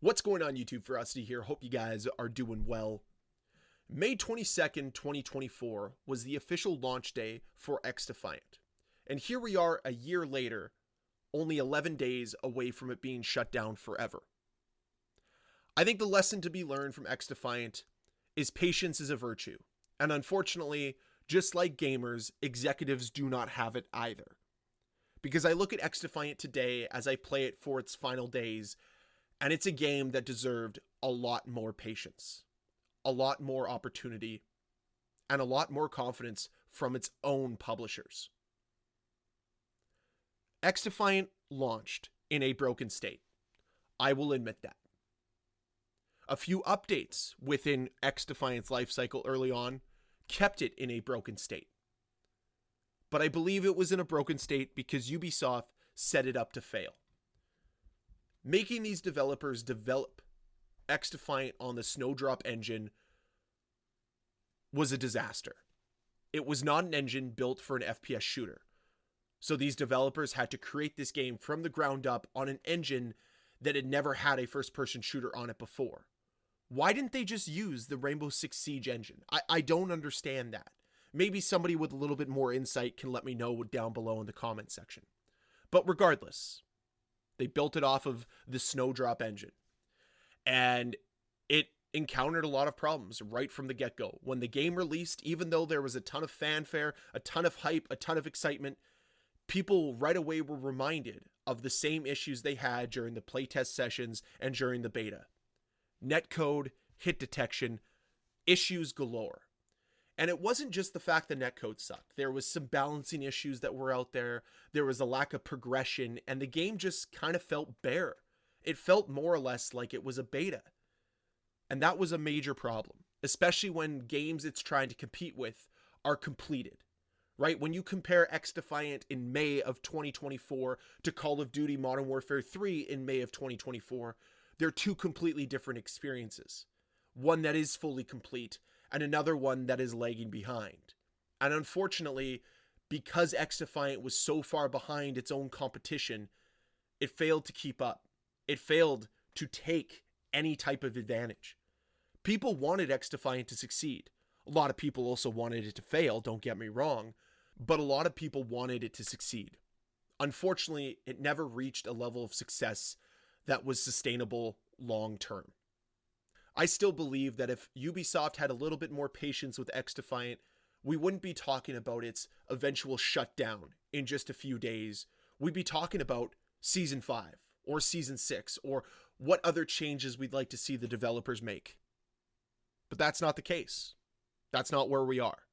What's going on, YouTube? Ferocity here. Hope you guys are doing well. May 22nd, 2024 was the official launch day for XDefiant. And here we are a year later, only 11 days away from it being shut down forever. I think the lesson to be learned from XDefiant is patience is a virtue. And unfortunately, just like gamers, executives do not have it either. Because I look at XDefiant today as I play it for its final days, and it's a game that deserved a lot more patience, a lot more opportunity, and a lot more confidence from its own publishers. XDefiant launched in a broken state. I will admit that. A few updates within XDefiant's lifecycle early on kept it in a broken state. But I believe it was in a broken state because Ubisoft set it up to fail. Making these developers develop XDefiant on the Snowdrop engine was a disaster. It was not an engine built for an FPS shooter. So these developers had to create this game from the ground up on an engine that had never had a first-person shooter on it before. Why didn't they just use the Rainbow Six Siege engine? I don't understand that. Maybe somebody with a little bit more insight can let me know down below in the comment section. But regardless, they built it off of the Snowdrop engine. And it encountered a lot of problems right from the get-go. When the game released, even though there was a ton of fanfare, a ton of hype, a ton of excitement, people right away were reminded of the same issues they had during the playtest sessions and during the beta. Netcode, hit detection, issues galore. And it wasn't just the fact that netcode sucked. There was some balancing issues that were out there. There was a lack of progression, and the game just kind of felt bare. It felt more or less like it was a beta. And that was a major problem, especially when games it's trying to compete with are completed. Right? When you compare XDefiant in May of 2024 to Call of Duty Modern Warfare 3 in May of 2024, they're two completely different experiences. One that is fully complete, and another one that is lagging behind. And unfortunately, because XDefiant was so far behind its own competition, it failed to keep up. It failed to take any type of advantage. People wanted XDefiant to succeed. A lot of people also wanted it to fail, don't get me wrong, but a lot of people wanted it to succeed. Unfortunately, it never reached a level of success that was sustainable long term. I still believe that if Ubisoft had a little bit more patience with XDefiant, we wouldn't be talking about its eventual shutdown in just a few days. We'd be talking about Season 5 or Season 6 or what other changes we'd like to see the developers make. But that's not the case. That's not where we are.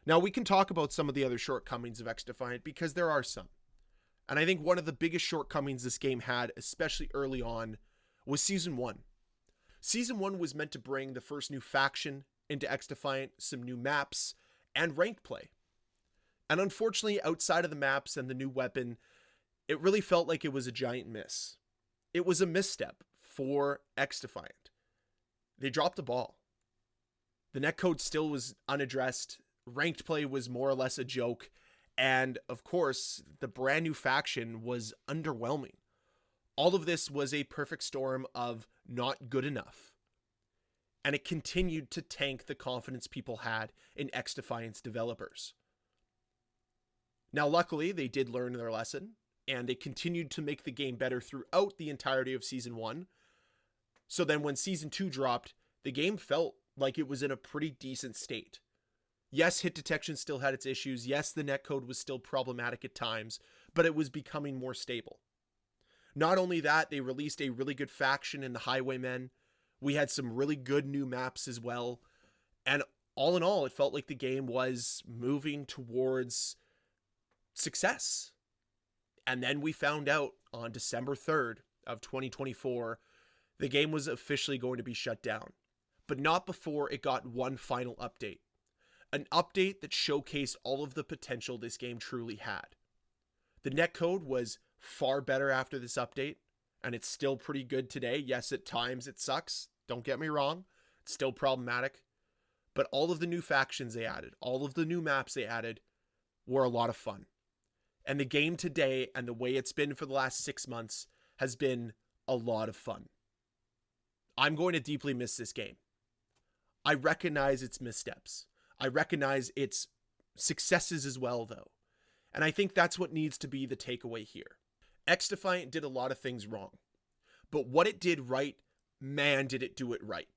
Now, we can talk about some of the other shortcomings of XDefiant because there are some. And I think one of the biggest shortcomings this game had, especially early on, was Season 1. Season 1 was meant to bring the first new faction into XDefiant, some new maps, and ranked play. And unfortunately, outside of the maps and the new weapon, it really felt like it was a giant miss. It was a misstep for XDefiant. They dropped the ball. The netcode still was unaddressed. Ranked play was more or less a joke. And of course, the brand new faction was underwhelming. All of this was a perfect storm of not good enough. And it continued to tank the confidence people had in XDefiant's developers. Now, luckily, they did learn their lesson, and they continued to make the game better throughout the entirety of Season 1. So then when Season 2 dropped, the game felt like it was in a pretty decent state. Yes, hit detection still had its issues. Yes, the netcode was still problematic at times, but it was becoming more stable. Not only that, they released a really good faction in the Highwaymen. We had some really good new maps as well. And all in all, it felt like the game was moving towards success. And then we found out on December 3rd of 2024, the game was officially going to be shut down. But not before it got one final update. An update that showcased all of the potential this game truly had. The netcode was far better after this update, and it's still pretty good today. Yes, at times it sucks. Don't get me wrong. It's still problematic. But all of the new factions they added, all of the new maps they added were a lot of fun. And the game today and the way it's been for the last 6 months has been a lot of fun. I'm going to deeply miss this game. I recognize its missteps. I recognize its successes as well, though. And I think that's what needs to be the takeaway here. XDefiant did a lot of things wrong. But what it did right, man, did it do it right.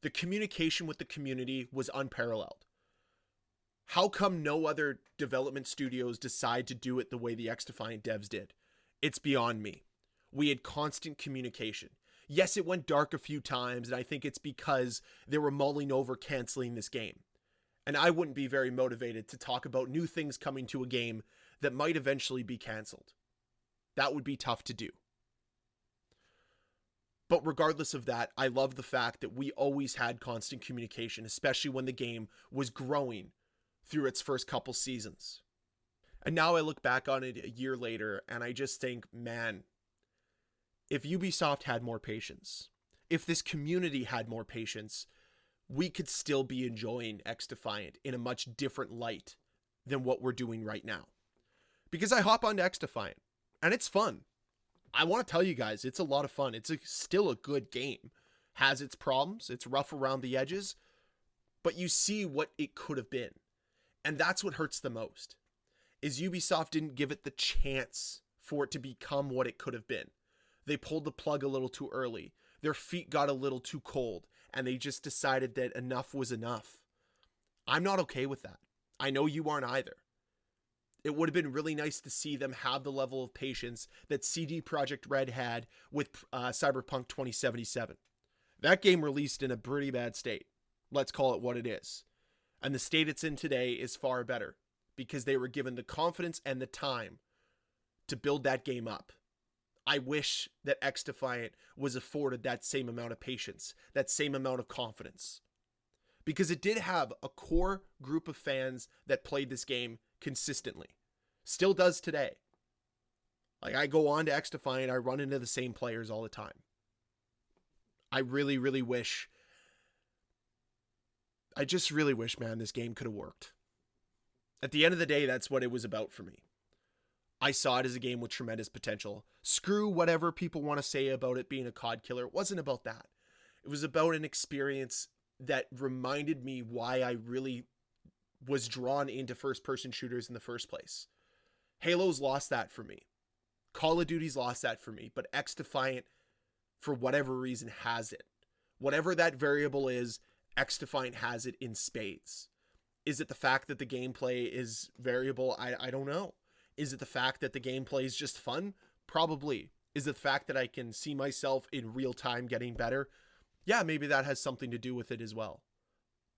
The communication with the community was unparalleled. How come no other development studios decide to do it the way the XDefiant devs did? It's beyond me. We had constant communication. Yes, it went dark a few times, and I think it's because they were mulling over canceling this game. And I wouldn't be very motivated to talk about new things coming to a game that might eventually be canceled. That would be tough to do. But regardless of that, I love the fact that we always had constant communication, especially when the game was growing through its first couple seasons. And now I look back on it a year later, and I just think, man, if Ubisoft had more patience, if this community had more patience, we could still be enjoying XDefiant in a much different light than what we're doing right now. Because I hop onto XDefiant, and it's fun. I want to tell you guys, it's a lot of fun. It's still a good game. Has its problems, it's rough around the edges, but you see what it could have been. And that's what hurts the most, is Ubisoft didn't give it the chance for it to become what it could have been. They pulled the plug a little too early. Their feet got a little too cold, and they just decided that enough was enough. I'm not okay with that. I know you aren't either. It would have been really nice to see them have the level of patience that CD Projekt Red had with Cyberpunk 2077. That game released in a pretty bad state. Let's call it what it is. And the state it's in today is far better because they were given the confidence and the time to build that game up. I wish that XDefiant was afforded that same amount of patience, that same amount of confidence. Because it did have a core group of fans that played this game consistently. Still does today. Like, I go on to XDefiant, I run into the same players all the time. I really, really wish... I just really wish, man, this game could have worked. At the end of the day, that's what it was about for me. I saw it as a game with tremendous potential. Screw whatever people want to say about it being a COD killer. It wasn't about that. It was about an experience that reminded me why I really was drawn into first-person shooters in the first place. Halo's lost that for me. Call of Duty's lost that for me. But XDefiant, for whatever reason, has it. Whatever that variable is, XDefiant has it in spades. Is it the fact that the gameplay is variable? I don't know. Is it the fact that the gameplay is just fun? Probably. Is it the fact that I can see myself in real time getting better? Yeah, maybe that has something to do with it as well.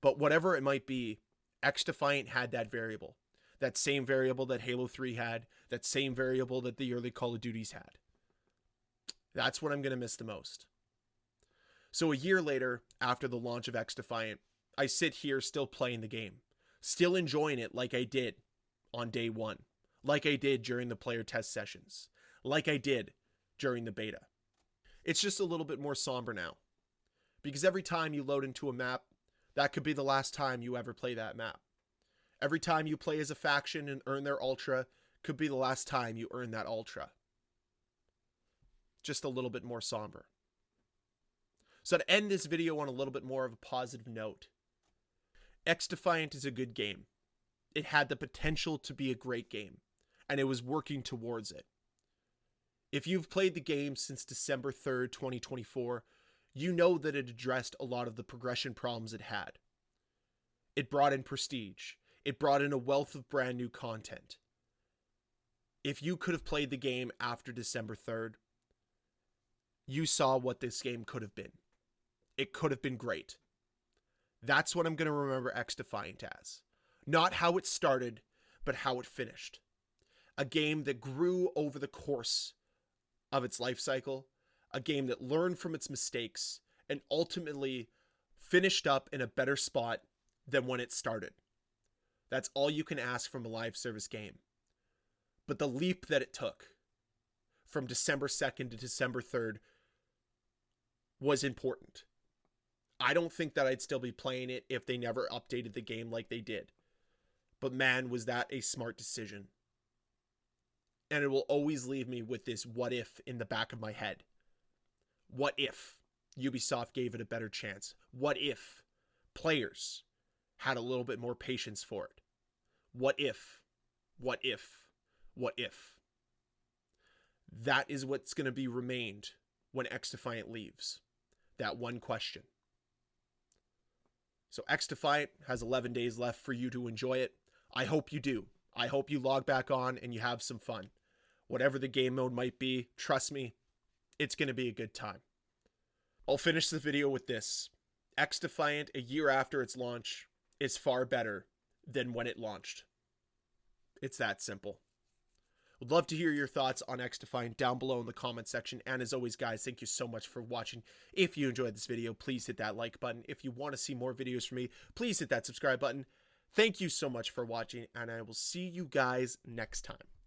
But whatever it might be, XDefiant had that variable. That same variable that Halo 3 had. That same variable that the early Call of Duties had. That's what I'm going to miss the most. So a year later, after the launch of XDefiant, I sit here still playing the game. Still enjoying it like I did on day one. Like I did during the player test sessions. Like I did during the beta. It's just a little bit more somber now. Because every time you load into a map, that could be the last time you ever play that map. Every time you play as a faction and earn their ultra, could be the last time you earn that ultra. Just a little bit more somber. So to end this video on a little bit more of a positive note, XDefiant is a good game. It had the potential to be a great game, and it was working towards it. If you've played the game since December 3rd, 2024, you know that it addressed a lot of the progression problems it had. It brought in prestige. It brought in a wealth of brand new content. If you could have played the game after December 3rd, you saw what this game could have been. It could have been great. That's what I'm going to remember XDefiant as. Not how it started, but how it finished. A game that grew over the course of its life cycle. A game that learned from its mistakes and ultimately finished up in a better spot than when it started. That's all you can ask from a live service game. But the leap that it took from December 2nd to December 3rd was important. I don't think that I'd still be playing it if they never updated the game like they did. But man, was that a smart decision. And it will always leave me with this what if in the back of my head. What if Ubisoft gave it a better chance? What if players had a little bit more patience for it? What if? What if? What if? That is what's going to be remained when XDefiant leaves. That one question. So XDefiant has 11 days left for you to enjoy it. I hope you do. I hope you log back on and you have some fun. Whatever the game mode might be, trust me, it's going to be a good time. I'll finish the video with this. XDefiant, a year after its launch, is far better than when it launched. It's that simple. Would love to hear your thoughts on XDefiant down below in the comment section. And as always, guys, thank you so much for watching. If you enjoyed this video, please hit that like button. If you want to see more videos from me, please hit that subscribe button. Thank you so much for watching, and I will see you guys next time.